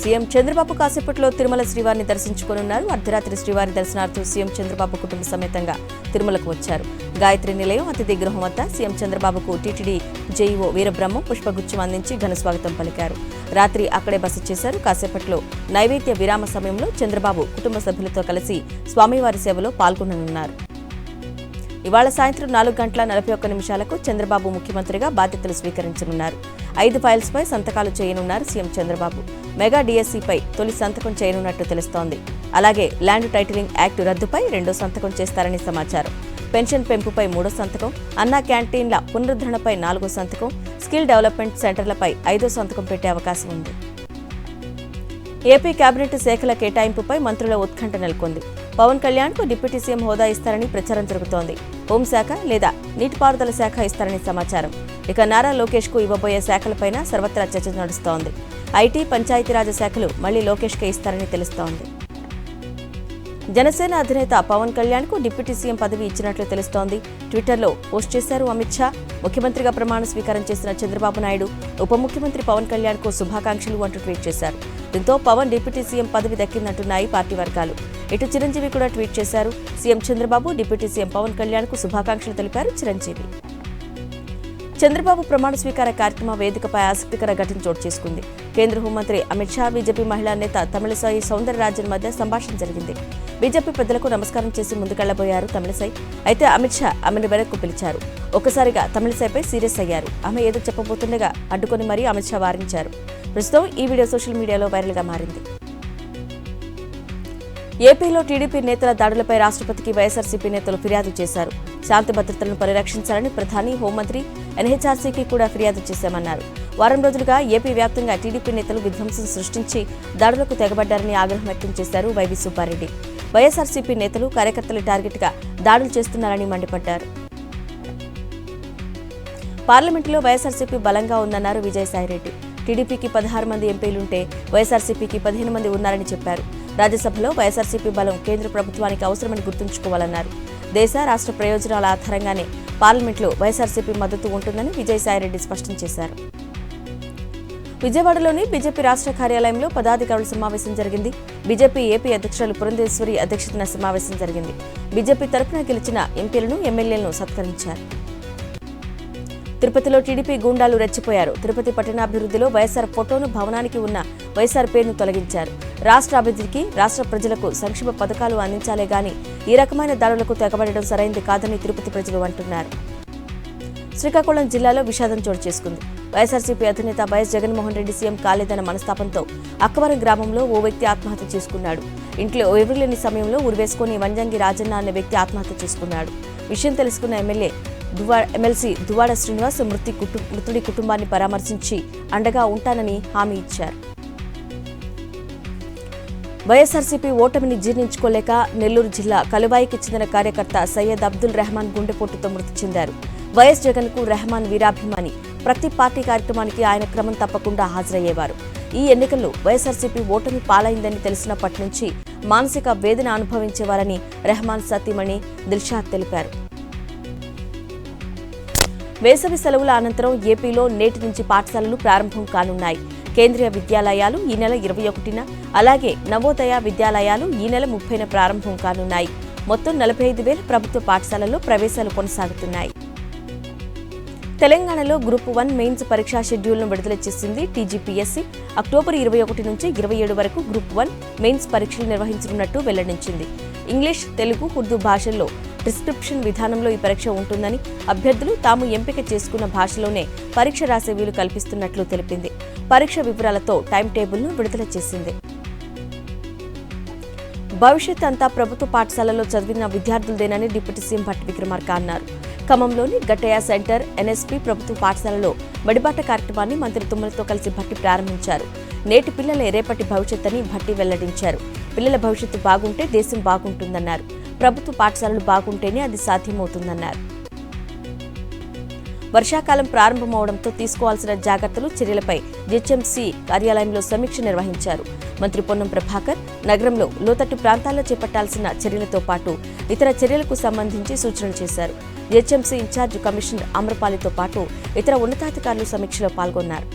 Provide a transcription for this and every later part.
CM Chandrababu కాసేపట్లో తిరుమల శ్రీవారిని దర్శించుకోనున్నారు. అర్ధరాత్రి శ్రీవారి దర్శనార్థం సీఎం చంద్రబాబు కుటుంబ సమేతంగా తిరుమలకు వచ్చారు. గాయత్రి నిలయం అతిథి గృహం వద్ద సీఎం చంద్రబాబుకు టీటీడీ జేఈఓ వీరబ్రహ్మం పుష్పగుచ్చం అందించి ఘన స్వాగతం పలికారు. రాత్రి అక్కడే బస చేశారు. కాసేపట్లో నైవేద్య విరామ సమయంలో చంద్రబాబు కుటుంబ సభ్యులతో కలిసి స్వామివారి సేవలో పాల్గొననున్నారు. ఇవాళ సాయంత్రం 4:41 చంద్రబాబు ముఖ్యమంత్రిగా బాధ్యతలు స్వీకరించనున్నారు. 5 ఫైల్స్పై సంతకాలు చేయనున్నారు సీఎం చంద్రబాబు. మెగా డిఎస్సీపై తొలి సంతకం చేయనున్నట్టు తెలుస్తోంది. అలాగే ల్యాండ్ టైటిలింగ్ యాక్ట్ రద్దుపై 2వ సంతకం చేస్తారని సమాచారం. పెన్షన్ పెంపుపై 3వ సంతకం, అన్నా క్యాంటీన్ల పునరుద్ధరణపై 4వ సంతకం, స్కిల్ డెవలప్మెంట్ సెంటర్లపై 5వ సంతకం పెట్టే అవకాశం ఉంది. ఏపీ కేబినెట్ శాఖల కేటాయింపుపై మంత్రుల ఉత్కంఠ నెలకొంది. పవన్ కళ్యాణ్కు డిప్యూటీ సీఎం హోదా ఇస్తారని ప్రచారం జరుగుతోంది. హోంశాఖ లేదా నీటిపారుదల శాఖ ఇస్తారని సమాచారం. ఇక నారా లోకేష్కు ఇవ్వబోయే శాఖలపైన సర్వత్రా చర్చ నడుస్తోంది. ఐటీ, పంచాయతీరాజ్ శాఖలు మళ్లీ లోకేష్కే ఇస్తారని తెలుస్తోంది. జనసేన అధినేత పవన్ కళ్యాణ్కు డిప్యూటీ సీఎం పదవి ఇచ్చినట్లు తెలుస్తోంది. ట్విట్టర్లో పోస్ట్ చేశారు అమిత్ షా. ముఖ్యమంత్రిగా ప్రమాణ స్వీకారం చేసిన చంద్రబాబు నాయుడు ఉప ముఖ్యమంత్రి పవన్ కళ్యాణ్కు శుభాకాంక్షలు అంటూ ట్వీట్ చేశారు. దీంతో పవన్ డిప్యూటీ సీఎం పదవి దక్కిందంటున్నాయి పార్టీ వర్గాలు. ఇటు చిరంజీవి కూడా ట్వీట్ చేశారు. CM Chandrababu, deputy CM Pawan కళ్యాణ్కు శుభాకాంక్షలు తెలిపారు చిరంజీవి. చంద్రబాబు ప్రమాణ స్వీకార కార్యక్రమ వేదికపై ఆసక్తికర ఘటన చోటు చేసుకుంది. కేంద్ర హోంమంత్రి అమిత్ షా, బీజేపీ మహిళా నేత తమిళసై సౌందరరాజన్ మధ్య సంభాషణ జరిగింది. బీజేపీ పెద్దలకు నమస్కారం చేసి ముందుకెళ్లబోయారు తమిళసై. అయితే అమిత్ షా ఆమెను వెనక్కు పిలిచారు. ఒక్కసారిగా తమిళసైపై సీరియస్ అయ్యారు. ఆమె ఏదో చెప్పబోతుండగా అడ్డుకొని మరీ అమిత్ షా వారించారు. ప్రస్తుతం ఈ వీడియో సోషల్ మీడియాలో వైరల్గా మారింది. ఏపీలో టీడీపీ నేతల దాడులపై రాష్ట్రపతికి వైఎస్ఆర్సీపీ నేతలు ఫిర్యాదు చేశారు. శాంతి భద్రతలను పరిరక్షించాలని ప్రధాని, హోంమంత్రి, ఎన్హెచ్ఆర్సీకి కూడా ఫిర్యాదు చేశామన్నారు. వారం రోజులుగా ఏపీ వ్యాప్తంగా టీడీపీ నేతలు విధ్వంసం సృష్టించి దాడులకు తెగబడ్డారని ఆగ్రహం వ్యక్తం చేశారు వైవి సుబ్బారెడ్డి. వైఎస్ఆర్సీపీ నేతలు, కార్యకర్తలు టార్గెట్గా దాడులు చేస్తున్నారని మండిపడ్డారు. పార్లమెంటులో వైఎస్ఆర్సీపీ బలంగా ఉందన్నారు విజయసాయిరెడ్డి. టీడీపీకి 16 మంది ఎంపీలుంటే వైఎస్ఆర్సీపీకి 15 మంది ఉన్నారని చెప్పారు. రాజ్యసభలో వైఎస్ఆర్సీపీ బలం కేంద్ర ప్రభుత్వానికి అవసరమని గుర్తుంచుకోవాలన్నారు. దేశ, రాష్ట్ర ప్రయోజనాల ఆధారంగానే పార్లమెంట్లో వైఎస్ఆర్సీపీ మద్దతు ఉంటుందని విజయసాయిరెడ్డి స్పష్టం చేశారు. విజయవాడలోని బీజేపీ రాష్ట్ర కార్యాలయంలో పదాధికారుల సమావేశం జరిగింది. బీజేపీ ఏపీ అధ్యక్షురాలు పురంధేశ్వరి అధ్యక్షతన సమావేశం జరిగింది. బీజేపీ తరఫున గెలిచిన ఎంపీలను, ఎమ్మెల్యేలను సత్కరించారు. తిరుపతిలో టీడీపీ గూండాలు రెచ్చిపోయారు. తిరుపతి పట్టణాభివృద్ధిలో వైఎస్ఆర్ ఫోటోను, భవనానికి ఉన్న వైఎస్ఆర్ పేరును తొలగించారు. రాష్ట్ర అభివృద్ధికి, రాష్ట్ర ప్రజలకు సంక్షేమ పథకాలు అందించాలే గాని ఈ రకమైన దాడులకు తెగబడడం సరైంది కాదని తిరుపతి ప్రజలు అంటున్నారు. శ్రీకాకుళం జిల్లాలో విషాదం చోటు చేసుకుంది. వైఎస్ఆర్సీపీ అధినేత వైఎస్ జగన్మోహన్ రెడ్డి సీఎం కాలేదన్న మనస్తాపంతో అక్కవరం గ్రామంలో ఓ వ్యక్తి ఆత్మహత్య చేసుకున్నాడు. ఇంట్లో ఎవరులేని సమయంలో ఉరివేసుకుని వంజంగి రాజన్న అనే వ్యక్తి ఆత్మహత్య చేసుకున్నాడు. విషయం తెలుసుకున్న ఎమ్మెల్సీ దువ్వాడ శ్రీనివాస్ మృతుడి కుటుంబాన్ని పరామర్శించి అండగా ఉంటానని హామీ ఇచ్చారు. వైఎస్ఆర్సీపీ ఓటమిని జీర్ణించుకోలేక నెల్లూరు జిల్లా కలువాయికి చెందిన కార్యకర్త సయ్యద్ అబ్దుల్ రెహమాన్ గుండెపోటుతో మృతి చెందారు. వైఎస్ జగన్కు రెహమాన్ వీరాభిమాని. ప్రతి పార్టీ కార్యక్రమానికి ఆయన క్రమం తప్పకుండా హాజరయ్యేవారు. ఈ ఎన్నికల్లో వైఎస్ఆర్సీపీ ఓటమి పాలైందని తెలిసినప్పటి నుంచి మానసిక వేదన అనుభవించేవారని రెహమాన్ సతీమణి దిల్షాద్ తెలిపారు. వేసవి సెలవుల అనంతరం ఏపీలో నేటి నుంచి పాఠశాలలు ప్రారంభం కానున్నాయి. కేంద్రీయ విద్యాలయాలు ఈ నెల 21న, అలాగే నవోదయ విద్యాలయాలు ఈ నెల 30న ప్రారంభం కానున్నాయి. మొత్తం 45,000 ప్రభుత్వ పాఠశాలల్లో ప్రవేశాలు కొనసాగుతున్నాయి. తెలంగాణలో గ్రూప్ 1 మెయిన్స్ పరీక్షా షెడ్యూల్ను విడుదల చేసింది టీజీపీఎస్సీ. అక్టోబర్ 21 నుంచి 27 వరకు గ్రూప్ 1 మెయిన్స్ పరీక్షలు నిర్వహించనున్నట్టు వెల్లడించింది. ఇంగ్లీష్, తెలుగు, ఉర్దూ భాషల్లో ప్రిస్క్రిప్షన్ విధానంలో ఈ పరీక్ష ఉంటుందని, అభ్యర్థులు తాము ఎంపిక చేసుకున్న భాషలోనే పరీక్ష రాసే వీలు కల్పిస్తున్నట్లు తెలిపింది. పరీక్ష వివరాలతో టైం టేబుల్ను విడుదల చేసింది. భవిష్యత్ అంతా ప్రభుత్వ పాఠశాలలో చదివిన విద్యార్థులదేనని డిప్యూటీ సీఎం భట్టి విక్రమార్క అన్నారు. ఖమ్మంలోని గట్టయ్య సెంటర్ ఎన్ఎస్పీ ప్రభుత్వ పాఠశాలలో బడిబాట కార్యక్రమాన్ని మంత్రి తుమ్మలతో కలిసి భట్టి ప్రారంభించారు. నేటి పిల్లలే రేపటి భవిష్యత్ అని భట్టి వెల్లడించారు. పిల్లల భవిష్యత్తు బాగుంటే దేశం బాగుంటుందన్నారు. ప్రభుత్వ పాఠశాలలు బాగుంటేనే అది సాధ్యమవుతుందన్నారు. వర్షాకాలం ప్రారంభమవడంతో తీసుకోవాల్సిన జాగ్రత్తలు, చర్యలపై జీహెచ్ఎంసీ కార్యాలయంలో సమీక్ష నిర్వహించారు. మంత్రి పొన్నం ప్రభాకర్ నగరంలో లోతట్టు ప్రాంతాల్లో చేపట్టాల్సిన చర్యలతో పాటు ఇతర చర్యలకు సంబంధించి సూచనలు చేశారు. జీహెచ్ఎంసీ ఇన్ఛార్జ్ కమిషనర్ అమ్రపాలితో పాటు ఇతర ఉన్నతాధికారులు సమీక్షలో పాల్గొన్నారు.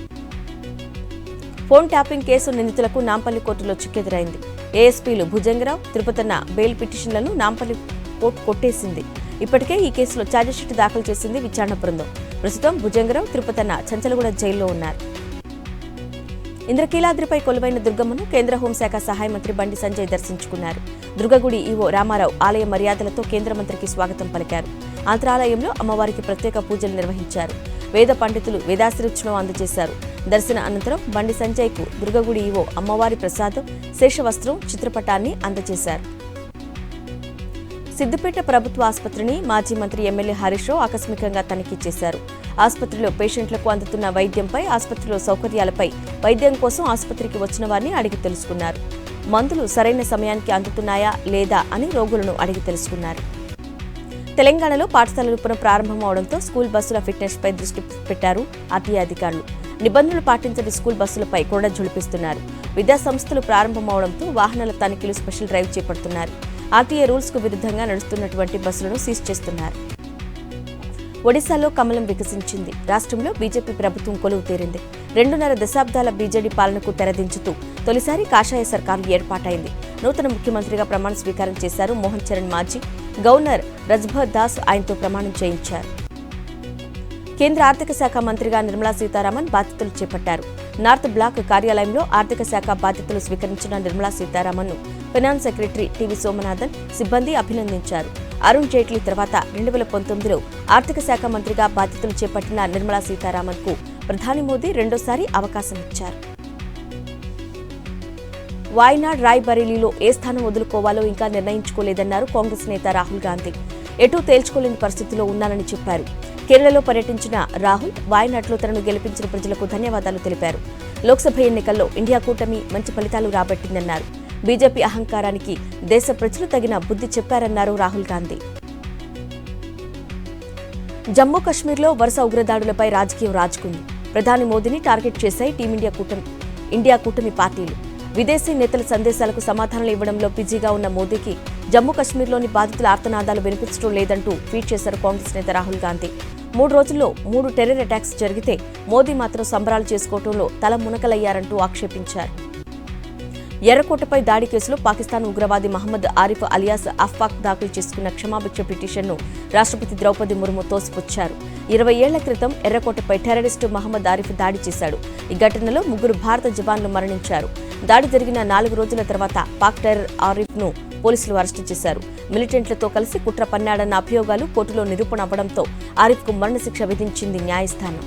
ఫోన్ ట్యాపింగ్ కేసు నిందితులకు నాంపల్లి కోర్టులో చిక్కెదురైంది. ఏఎస్పీలు భుజంగరావు, తిరుపతన్న బెయిల్ పిటిషన్లను నాంపల్లి కోర్టు కొట్టేసింది. ఇప్పటికే ఈ కేసులో ఛార్జిషీట్ దాఖలు చేసింది విచారణ బృందం. ప్రస్తుతం భుజంగరావు, తిరుపతన్న చంచలగూడ జైల్లో ఉన్నారు. ఇంద్రకీలాద్రిపై కొలువైన దుర్గమ్మను కేంద్ర హోంశాఖ సహాయ మంత్రి బండి సంజయ్ దర్శించుకున్నారు. దుర్గగుడి ఈవో రామారావు ఆలయ మర్యాదలతో కేంద్ర మంత్రికి స్వాగతం పలికారు. ఆంధ్రాలయంలో అమ్మవారికి ప్రత్యేక పూజలు నిర్వహించారు. వేద పండితులు వేదాశీర్వచనం అందజేశారు. దర్శన అనంతరం బండి సంజయ్కు దుర్గగుడి ఈవో అమ్మవారి ప్రసాదం, శేషవస్త్రం, చిత్రపటాన్ని అందజేశారు. సిద్దిపేట ప్రభుత్వ ఆసుపత్రిని మాజీ మంత్రి ఎమ్మెల్యే హరీష్ రావు ఆకస్మికంగా తనిఖీ చేశారు. ఆసుపత్రిలో పేషెంట్లకు అందుతున్న వైద్యంపై, ఆసుపత్రిలో సౌకర్యాలపై, వైద్యం కోసం ఆసుపత్రికి వచ్చిన వారిని అడిగి తెలుసుకున్నారు. మందులు సరైన సమయానికి అందుతున్నాయా లేదా అని రోగులను అడిగి తెలుసుకున్నారు. తెలంగాణలో పాఠశాలలు పునఃప్రారంభమవడంతో స్కూల్ బస్సుల ఫిట్నెస్పై దృష్టి పెట్టారు ఆర్టీఏ అధికారులు. నిబంధనలు పాటించని స్కూల్ బస్సులపై కూడా జుళిపిస్తున్నారు. విద్యా సంస్థలు ప్రారంభమవడంతో వాహనాల తనిఖీలు స్పెషల్ డ్రైవ్ చేపడుతున్నారు. ఆర్టీఏ రూల్స్ కు విరుద్ధంగా నడుస్తున్నటువంటి బస్సులను సీజ్ చేస్తున్నారు. ఒడిశాలో కమలం వికసించింది. రాష్ట్రంలో బీజేపీ ప్రభుత్వం కొలువు తీరింది. 2.5 దశాబ్దాల బీజేడీ పాలనకు తెరదించుతూ తొలిసారి కాషాయ సర్కారు ఏర్పాటైంది. నూతన ముఖ్యమంత్రిగా ప్రమాణ స్వీకారం చేశారు మోహన్ చరణ్. మాజీ గవర్నర్ రజ్భర్ దాస్ ఆయనతో ప్రమాణం చేయించారు. కేంద్ర ఆర్థిక శాఖ మంత్రిగా నిర్మలా సీతారామన్ బాధ్యతలు చేపట్టారు. నార్త్ బ్లాక్ కార్యాలయంలో ఆర్థిక శాఖ బాధ్యతలు స్వీకరించిన నిర్మలా సీతారామన్ను ఫైనాన్స్ సెక్రటరీ టీవీ సోమనాథన్, సిబ్బంది అభినందించారు. అరుణ్ జైట్లీ తర్వాత 2019లో ఆర్థిక శాఖ మంత్రిగా బాధ్యతలు చేపట్టిన నిర్మలా సీతారామన్కు ప్రధాని మోదీ రెండోసారి అవకాశం ఇచ్చారు. వాయనాడ్, రాయ్బరేలీలో ఏ స్థానం వదులుకోవాలో ఇంకా నిర్ణయించుకోలేదన్నారు కాంగ్రెస్ నేత రాహుల్ గాంధీ. ఎటూ తేల్చుకోలేని పరిస్థితిలో ఉన్నానని చెప్పారు. కేరళలో పర్యటించిన రాహుల్ వాయనాడ్లో తనను గెలిపించిన ప్రజలకు ధన్యవాదాలు తెలిపారు. లోక్సభ ఎన్నికల్లో ఇండియా కూటమి మంచి ఫలితాలు రాబట్టిందన్నారు. బీజేపీ అహంకారానికి దేశ ప్రజలు తగిన బుద్ధి చెప్పారన్నారు రాహుల్ గాంధీ. జమ్మూ కశ్మీర్లో వరుస ఉగ్రదాడులపై రాజకీయం రాజుకుంది. ప్రధాని మోదీని టార్గెట్ చేశాయి ఇండియా కూటమి పార్టీలు. విదేశీ నేతల సందేశాలకు సమాధానాలు ఇవ్వడంలో బిజీగా ఉన్న మోదీకి జమ్మూ కశ్మీర్లోని బాధితుల ఆర్తనాదాలు వినిపించడం లేదంటూ ట్వీట్ చేశారు కాంగ్రెస్ నేత రాహుల్ గాంధీ. 3 రోజుల్లో 3 టెర్రర్ అటాక్స్ జరిగితే మోదీ మాత్రం సంబరాలు చేసుకోవడంలో తల మునకలయ్యారంటూ ఆక్షేపించారు. ఎర్రకోటపై దాడి కేసులో పాకిస్తాన్ ఉగ్రవాది మహమ్మద్ ఆరిఫ్ అలియాస్ అఫ్పాక్ దాఖలు చేసుకున్న క్షమాభిక్ష పిటిషన్ను రాష్ట్రపతి ద్రౌపది ముర్ము తోసిపుచ్చారు. 20 ఏళ్ల క్రితం ఎర్రకోటపై టెర్రరిస్టు మహమ్మద్ ఆరిఫ్ దాడి చేశాడు. ఈ ఘటనలో 3 భారత జవాన్లు మరణించారు. దాడి జరిగిన 4 రోజుల తర్వాత పాక్ టెర్రర్ ఆరిఫ్ను పోలీసులు అరెస్టు చేశారు. మిలిటెంట్లతో కలిసి కుట్ర పన్నాడన్న అభియోగాలు కోర్టులో నిరూపణ అవ్వడంతో ఆరిఫ్కు మరణశిక్ష విధించింది న్యాయస్థానం.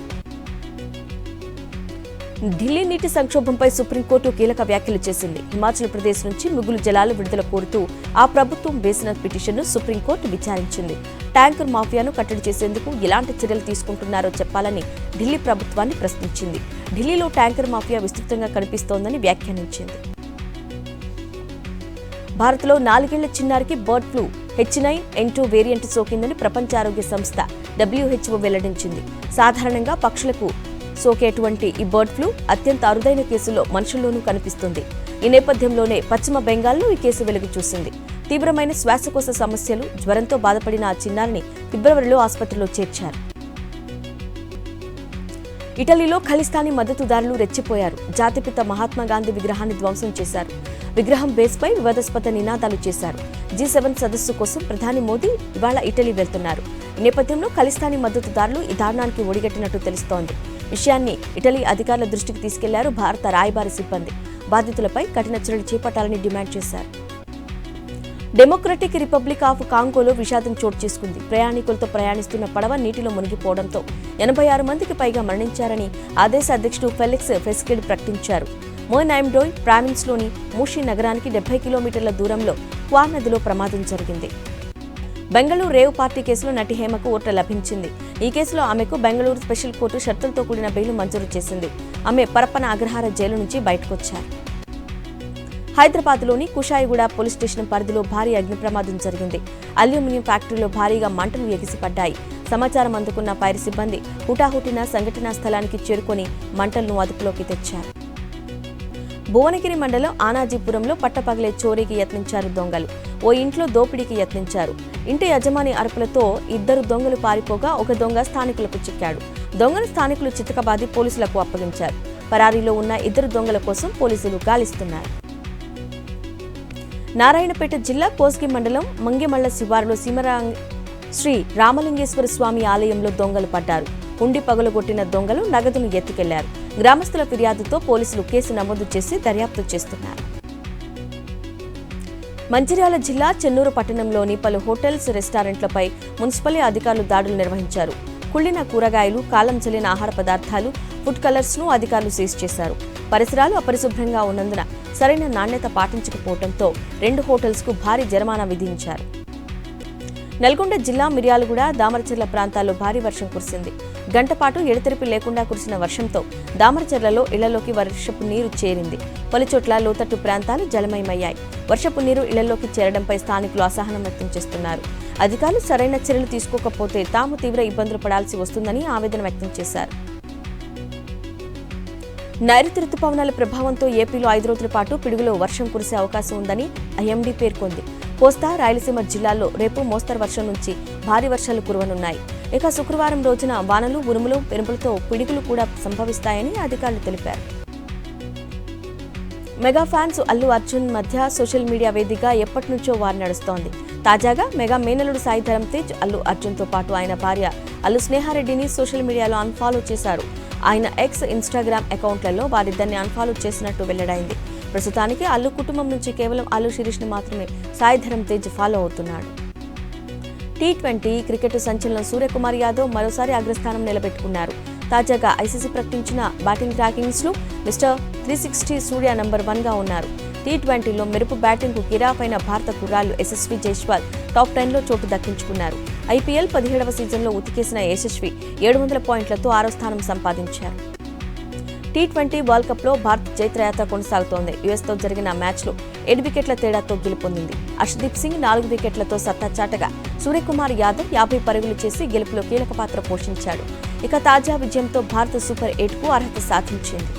ఢిల్లీ నీటి సంక్షోభంపై సుప్రీంకోర్టు కీలక వ్యాఖ్యలు చేసింది. హిమాచల్ ప్రదేశ్ నుంచి మిగులు జలాలు విడుదల కోరుతూ ఆ ప్రభుత్వం వేసిన పిటిషన్ను సుప్రీంకోర్టు విచారించింది. ట్యాంకర్ మాఫియాను కట్టడి చేసేందుకు ఎలాంటి చర్యలు తీసుకుంటున్నారో చెప్పాలని ఢిల్లీ ప్రభుత్వాన్ని ప్రశ్నించింది. ఢిల్లీలో ట్యాంకర్ మాఫియా విస్తృతంగా కనిపిస్తోందని వ్యాఖ్యానించింది. భారత్లో 4 ఏళ్ల చిన్నారికి బర్డ్ ఫ్లూ H9N2 వేరియంట్ సోకిందని ప్రపంచ ఆరోగ్య సంస్థ WHO వెల్లడించింది. సాధారణంగా పక్షులకు సోకేటువంటి ఈ బర్డ్ ఫ్లూ అత్యంత అరుదైన కేసుల్లో మనుషుల్లోనూ కనిపిస్తుంది. ఈ నేపథ్యంలోనే పశ్చిమ బెంగాల్లో ఈ కేసు వెలుగు చూసింది. తీవ్రమైన శ్వాసకోశ సమస్యలు, జ్వరంతో బాధపడిన ఆ చిన్నారిని ఫిబ్రవరిలో ఆసుపత్రిలో చేర్చారు. ఇటలీలో ఖలిస్తానీ మద్దతుదారులు రెచ్చిపోయారు. జాతిపిత మహాత్మాగాంధీ విగ్రహాన్ని ధ్వంసం చేశారు. విగ్రహం బేస్పై వివాదాస్పద నినాదాలు చేశారు. G7 సదస్సు కోసం ప్రధాని మోదీ ఇవాళ ఇటలీ వెళ్తున్నారు. ఈ నేపథ్యంలో ఖలిస్తానీ మద్దతుదారులు ఈ దారుణానికి ఒడిగట్టినట్టు తెలుస్తోంది. విషయాన్ని ఇటలీ అధికారుల దృష్టికి తీసుకెళ్లారు భారత రాయబారి సిబ్బంది. బాధితులపై కఠిన చర్యలు చేపట్టాలని డిమాండ్ చేశారు. డెమోక్రటిక్ రిపబ్లిక్ ఆఫ్ కాంగోలో విషాదం చోటు చేసుకుంది. ప్రయాణికులతో ప్రయాణిస్తున్న పడవ నీటిలో మునిగిపోవడంతో 86 మందికి పైగా మరణించారని ఆ దేశ అధ్యక్షుడు ఫెలిక్స్ ఫెస్కెడ్ ప్రకటించారు. మోనాయిమ్డోయ్ ప్రావిన్స్లోని మూషి నగరానికి 70 కిలోమీటర్ల దూరంలో క్వా నదిలో ప్రమాదం జరిగింది. బెంగళూరు రేవ్ పార్టీ కేసులో నటి హేమకు ఓట లభించింది. ఈ కేసులో ఆమెకు బెంగళూరు స్పెషల్ కోర్టు షరతులతో కూడిన బెయిల్ మంజూరు చేసింది. ఆమె పరప్పన అగ్రహార జైలు నుంచి బయటకొచ్చారు. హైదరాబాద్లోని కుషాయిగూడ పోలీస్ స్టేషన్ పరిధిలో భారీ అగ్ని ప్రమాదం జరిగింది. అల్యూమినియం ఫ్యాక్టరీలో భారీగా మంటలు ఎగిసిపడ్డాయి. సమాచారం అందుకున్న ఫైర్ సిబ్బంది హుటాహుటిన సంఘటనా స్థలానికి చేరుకొని మంటలను అదుపులోకి తెచ్చారు. భువనగిరి మండలం ఆనాజీపురంలో పట్టపగలే చోరీకి యత్నించారు దొంగలు. ఓ ఇంట్లో దోపిడీకి యత్నించారు. ఇంటి యజమాని అరుపులతో 2 దొంగలు పారిపోగా ఒక దొంగ స్థానికులకు చిక్కాడు. దొంగను స్థానికులు చితకబాది పోలీసులకు అప్పగించారు. పరారీలో ఉన్న ఇద్దరు దొంగల కోసం పోలీసులు గాలిస్తున్నారు. నారాయణపేట జిల్లా కోస్గి మండలం మంగెమళ్ల శివారులో శ్రీ రామలింగేశ్వర స్వామి ఆలయంలో దొంగలు పడ్డారు. ఉండి పగులగొట్టిన దొంగలు నగదును ఎత్తుకెళ్లారు. గ్రామస్తుల ఫిర్యాదుతో పోలీసులు కేసు నమోదు చేసి దర్యాప్తు చేస్తున్నారు. మంచిర్యాల జిల్లా చెన్నూరు పట్టణంలోని పలు హోటల్స్, రెస్టారెంట్లపై మున్సిపల్ అధికారులు దాడులు నిర్వహించారు. కుళ్లిన కూరగాయలు, కాలం చెల్లిన ఆహార పదార్థాలు, ఫుడ్ కలర్స్ ను అధికారులు సీజ్ చేశారు. పరిసరాలు అపరిశుభ్రంగా ఉన్నందున సరైన నాణ్యత పాటించకపోవడంతో 2 హోటల్స్ కు భారీ జరిమానా విధించారు. నల్గొండ జిల్లా మిర్యాలగూడ, దామరచెర్ల ప్రాంతాల్లో భారీ వర్షం కురిసింది. గంటపాటు ఎడతెరిపి లేకుండా కురిసిన వర్షంతో దామరచెర్లలో ఇళ్లలోకి వర్షపు నీరు చేరింది. పలుచోట్ల లోతట్టు ప్రాంతాలు జలమయమయ్యాయి. వర్షపు నీరు ఇళ్లలోకి చేరడంపై స్థానికులు అసహనం వ్యక్తం చేస్తున్నారు. అధికారులు సరైన చర్యలు తీసుకోకపోతే తాము తీవ్ర ఇబ్బందులు పడాల్సి వస్తుందని ఆవేదన వ్యక్తం చేశారు. నైరుతి రుతుపవనాల ప్రభావంతో ఏపీలో 5 రోజుల పాటు పిడుగులో వర్షం కురిసే అవకాశం ఉందని ఐఎండీ పేర్కొంది. కోస్తా, రాయలసీమ జిల్లాల్లో రేపు మోస్తరు వర్షం నుంచి భారీ వర్షాలు కురవనున్నాయి. ఇక శుక్రవారం రోజున వానలు, ఉరుములు, మెరుపులతో పిడుగులు కూడా సంభవిస్తాయని అధికారులు తెలిపారు. మెగా ఫ్యాన్స్ అల్లు అర్జున్ మధ్య సోషల్ మీడియా వేదికగా ఎప్పటి నుంచో వార్ నడుస్తోంది. తాజాగా మెగా మేనలుడు సాయి ధరమ్ తేజ్ అల్లు అర్జున్తో పాటు ఆయన భార్య అల్లు స్నేహారెడ్డిని సోషల్ మీడియాలో అన్ఫాలో చేశారు. ఆయన ఎక్స్, ఇన్స్టాగ్రామ్ అకౌంట్లలో వారిద్దరిని అన్ఫాలో చేసినట్టు వెల్లడైంది. ప్రస్తుతానికి అల్లు కుటుంబం నుంచి కేవలం అల్లు శిరీష్ని మాత్రమే సాయి ధరమ్ తేజ్ ఫాలో అవుతున్నాడు. T20 క్రికెట్ సంచలనం సూర్యకుమార్ యాదవ్ మరోసారి అగ్రస్థానం నిలబెట్టుకున్నారు. తాజాగా ఐసీసీ ప్రకటించిన బ్యాటింగ్ ర్యాంకింగ్స్లో మిస్టర్ 360 సూర్య నంబర్ 1గా ఉన్నారు. T20లో మెరుపు బ్యాటింగ్కు కిరాపైన భారత కుర్రాళ్లు యశస్వి జైస్వాల్ టాప్ 10లో చోటు దక్కించుకున్నారు. ఐపీఎల్ 17వ సీజన్లో ఉతికేసిన యశస్వి 700 పాయింట్లతో 6వ స్థానం సంపాదించారు. T20 వరల్డ్ కప్లో భారత్ జైత్రయాత్ర కొనసాగుతోంది. యుఎస్తో జరిగిన మ్యాచ్లో 7 వికెట్ల తేడాతో గెలుపొందింది. అర్షదీప్ సింగ్ 4 వికెట్లతో సత్తా చాటగా సూర్యకుమార్ యాదవ్ 50 పరుగులు చేసి గెలుపులో కీలక పాత్ర పోషించాడు. ఇక తాజా విజయంతో భారత్ సూపర్ 8కు అర్హత సాధించింది.